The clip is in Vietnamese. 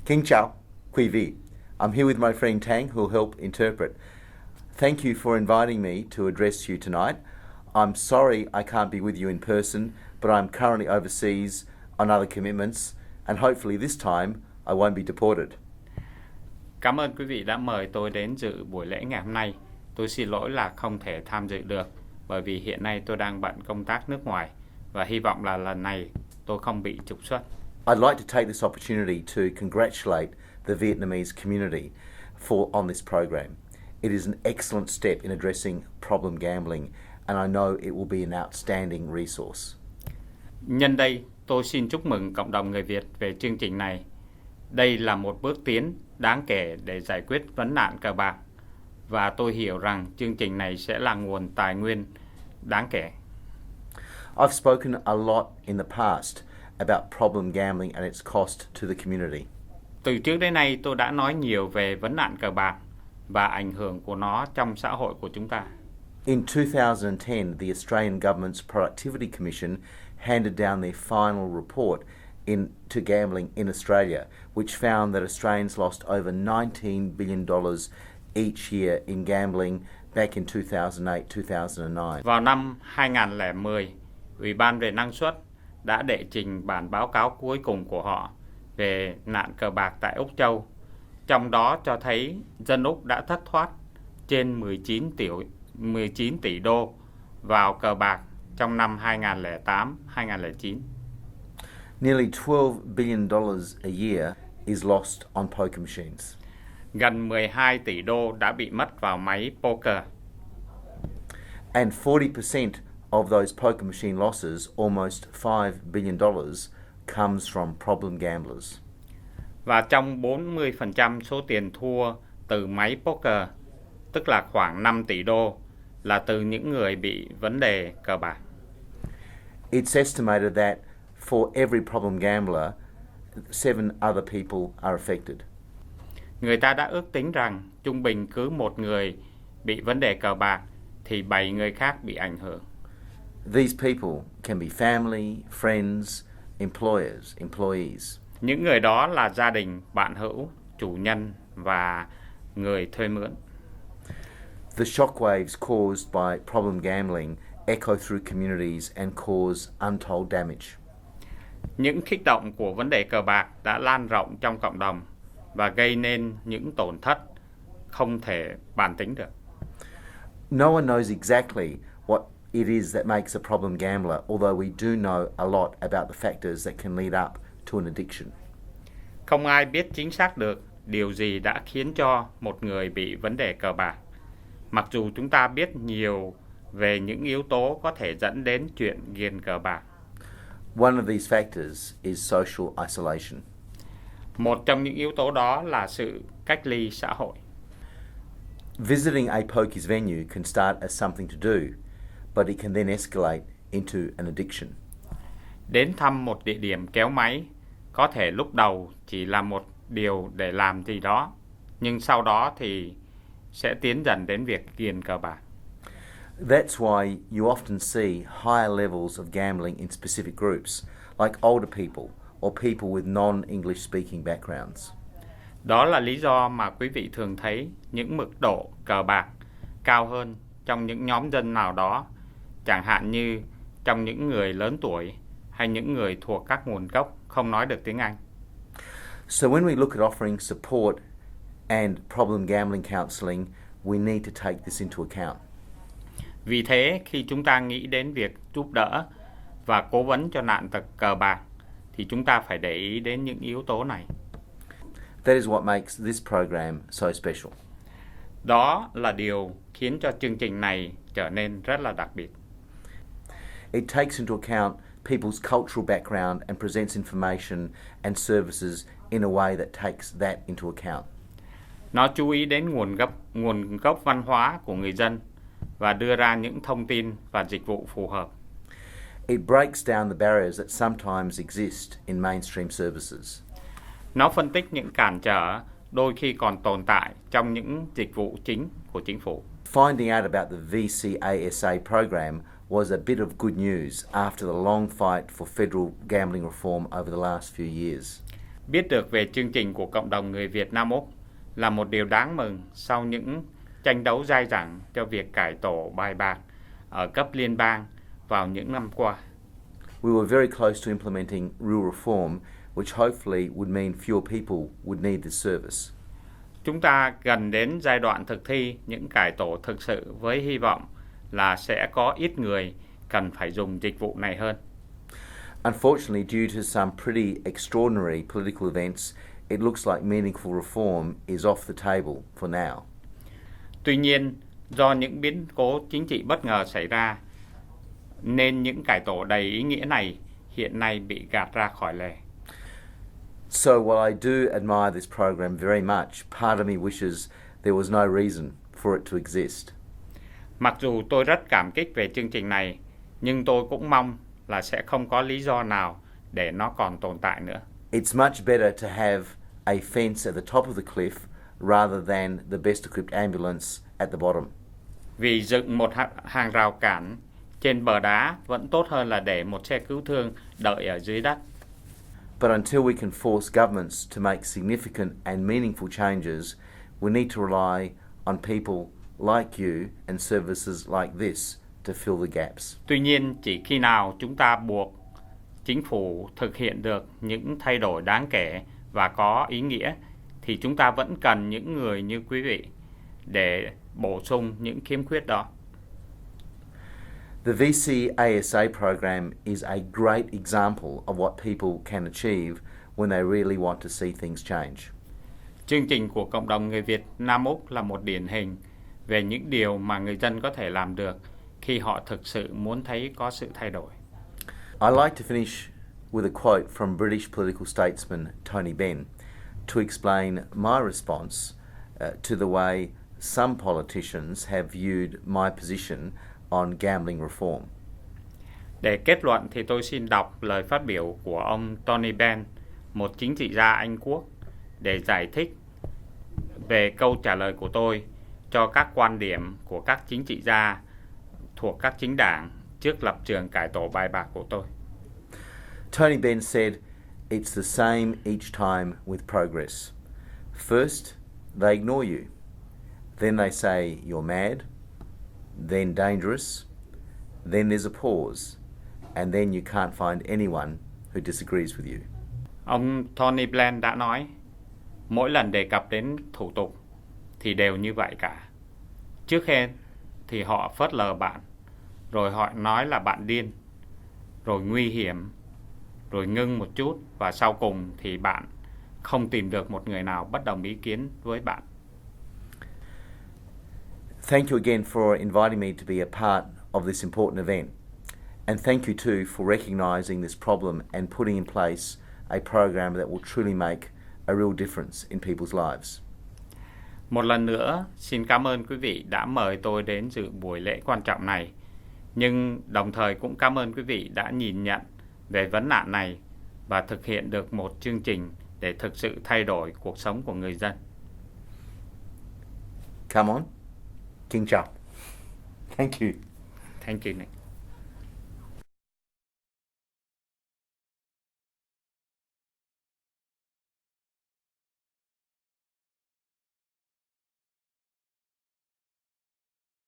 Kính chào, quý vị. I'm here with my friend Thang, who'll help interpret. Thank you for inviting me to address you tonight. I'm sorry I can't be with you in person, but I'm currently overseas on other commitments, and hopefully this time I won't be deported. Cảm ơn quý vị đã mời tôi đến dự buổi lễ ngày hôm nay. Tôi xin lỗi là không thể tham dự được, bởi vì hiện nay tôi đang bận công tác nước ngoài, và hy vọng là lần này tôi không bị trục xuất. I'd like to take this opportunity to congratulate the Vietnamese community on this program. It is an excellent step in addressing problem gambling, and I know it will be an outstanding resource. Nhân đây, tôi xin chúc mừng cộng đồng người Việt về chương trình này. Đây là một bước tiến đáng kể để giải quyết vấn nạn cờ bạc, và tôi hiểu rằng chương trình này sẽ là nguồn tài nguyên đáng kể. I've spoken a lot in the past about problem gambling and its cost to the community. Từ trước đến nay, tôi đã nói nhiều về vấn nạn cờ bạc và ảnh hưởng của nó trong xã hội của chúng ta. In 2010, the Australian government's Productivity Commission handed down their final report into gambling in Australia, which found that Australians lost over $19 billion each year in gambling back in 2008-2009. Vào năm 2010, Ủy ban về năng suất đã đệ trình bản báo cáo cuối cùng của họ về nạn cờ bạc tại Úc Châu. Trong đó cho thấy dân Úc đã thất thoát trên 19 tỷ đô vào cờ bạc trong năm 2008-2009. Nearly $12 billion a year is lost on poker machines. Gần 12 tỷ đô đã bị mất vào máy poker. And 40% of those poker machine losses, almost $5 billion, comes from problem gamblers. Và trong 40% số tiền thua từ máy poker, tức là khoảng 5 tỷ đô, là từ những người bị vấn đề cờ bạc. It's estimated that for every problem gambler, 7 other people are affected. Người ta đã ước tính rằng trung bình cứ một người bị vấn đề cờ bạc thì 7 người khác bị ảnh hưởng. These people can be family, friends, employers, employees. Những người đó là gia đình, bạn hữu, chủ nhân và người thuê mướn. The shockwaves caused by problem gambling echo through communities and cause untold damage. Những kích động của vấn đề cờ bạc đã lan rộng trong cộng đồng và gây nên những tổn thất không thể bàn tính được. No one knows exactly what it is that makes a problem gambler, although we do know a lot about the factors that can lead up to an addiction. Không ai biết chính xác được điều gì đã khiến cho một người bị vấn đề cờ bạc, mặc dù chúng ta biết nhiều về những yếu tố có thể dẫn đến chuyện ghiền cờ bạc. One of these factors is social isolation. Một trong những yếu tố đó là sự cách ly xã hội. Visiting a pokies venue can start as something to do, but it can then escalate into an addiction. Đến thăm một địa điểm kéo máy có thể lúc đầu chỉ là một điều để làm gì đó, nhưng sau đó thì sẽ tiến dần đến việc ghiền cờ bạc. That's why you often see higher levels of gambling in specific groups, like older people or people with non-English speaking backgrounds. Đó là lý do mà quý vị thường thấy những mức độ cờ bạc cao hơn trong những nhóm dân nào đó, chẳng hạn như trong những người lớn tuổi hay những người thuộc các nguồn gốc không nói được tiếng Anh. So when we look at offering support and problem gambling counselling, we need to take this into account. Vì thế, khi chúng ta nghĩ đến việc giúp đỡ và cố vấn cho nạn cờ bạc, thì chúng ta phải để ý đến những yếu tố này. That is what makes this program so special. Đó là điều khiến cho chương trình này trở nên rất là đặc biệt. It takes into account people's cultural background and presents information and services in a way that takes that into account. Nó chú ý đến nguồn gốc văn hóa của người dân và đưa ra những thông tin và dịch vụ phù hợp. It breaks down the barriers that sometimes exist in mainstream services. Nó phân tích những cản trở đôi khi còn tồn tại trong những dịch vụ chính của chính phủ. Finding out about the VCASA program was a bit of good news after the long fight for federal gambling reform over the last few years. Biết được về chương trình của cộng đồng người Việt Nam Úc là một điều đáng mừng sau những tranh đấu dai dẳng cho việc cải tổ bài bạc ở cấp liên bang vào những năm qua. We were very close to implementing real reform, which hopefully would mean fewer people would need this service. Chúng ta gần đến giai đoạn thực thi những cải tổ thực sự với hy vọng là sẽ có ít người cần phải dùng dịch vụ này hơn. Unfortunately, due to some pretty extraordinary political events, it looks like meaningful reform is off the table for now. Tuy nhiên, do những biến cố chính trị bất ngờ xảy ra, nên những cải tổ đầy ý nghĩa này hiện nay bị gạt ra khỏi lề. So while I do admire this program very much, part of me wishes there was no reason for it to exist. Mặc dù tôi rất cảm kích về chương trình này, nhưng tôi cũng mong là sẽ không có lý do nào để nó còn tồn tại nữa. It's much better to have a fence at the top of the cliff rather than the best equipped ambulance at the bottom. Vì dựng một hàng rào cản trên bờ đá vẫn tốt hơn là để một xe cứu thương đợi ở dưới đất. But until we can force governments to make significant and meaningful changes, we need to rely on people like you and services like this to fill the gaps. Tuy nhiên, chỉ khi nào chúng ta buộc chính phủ thực hiện được những thay đổi đáng kể và có ý nghĩa, thì chúng ta vẫn cần những người như quý vị để bổ sung những khiếm khuyết đó. The VC-ASA program is a great example of what people can achieve when they really want to see things change. Chương trình của cộng đồng người Việt Nam Úc là một điển hình về những điều mà người dân có thể làm được khi họ thực sự muốn thấy có sự thay đổi. I like to finish with a quote from British political statesman Tony Benn to explain my response to the way some politicians have viewed my position on gambling reform. Để kết luận thì tôi xin đọc lời phát biểu của ông Tony Benn, một chính trị gia Anh Quốc, để giải thích về câu trả lời của tôi cho các quan điểm của các chính trị gia thuộc các chính đảng trước lập trường cải tổ bài bạc của tôi. Tony Benn said, "It's the same each time with progress. First, they ignore you. Then they say you're mad, then dangerous, then there's a pause, and then you can't find anyone who disagrees with you." Ông Tony Benn đã nói, mỗi lần đề cập đến thủ tục thì đều như vậy cả. Trước hết thì họ phớt lờ bạn, rồi họ nói là bạn điên, rồi nguy hiểm, rồi ngưng một chút, và sau cùng thì bạn không tìm được một người nào bất đồng ý kiến với bạn. Thank you again for inviting me to be a part of this important event. And thank you too for recognizing this problem and putting in place a program that will truly make a real difference in people's lives. Một lần nữa, xin cảm ơn quý vị đã mời tôi đến dự buổi lễ quan trọng này. Nhưng đồng thời cũng cảm ơn quý vị đã nhìn nhận về vấn nạn này và thực hiện được một chương trình để thực sự thay đổi cuộc sống của người dân. Come on. King Chao. Thank you. Thank you, Nick.